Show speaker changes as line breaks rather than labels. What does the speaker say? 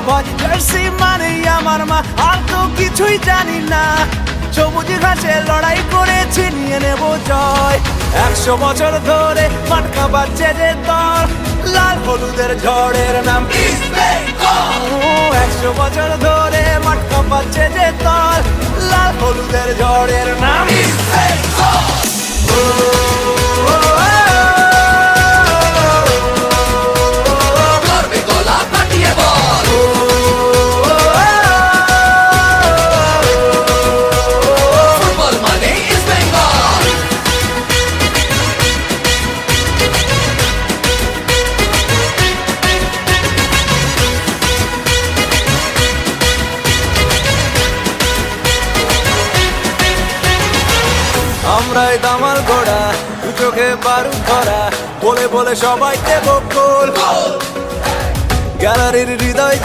ভাজ জার্সি মানে আমার মা, আর তো কিছুই জানি না। সবুজ ঘাসে লড়াই করেছি, নিয়ে নেব জয়। 100 বছর ধরে মাটকা বাজছে যে দল, লাল হলুদের ঝড়ের নাম ইস্ট বেঙ্গল। 100 বছর ধরে মাটকা বাজছে যে দল, লাল হলুদের ঝড়ের নাম ইস্ট বেঙ্গল। আমরাই দামাল ঘোড়া, দু চোখে বারুদ ধরা, বলে বলে সবাই দেব গোল। গ্যালারির হৃদয়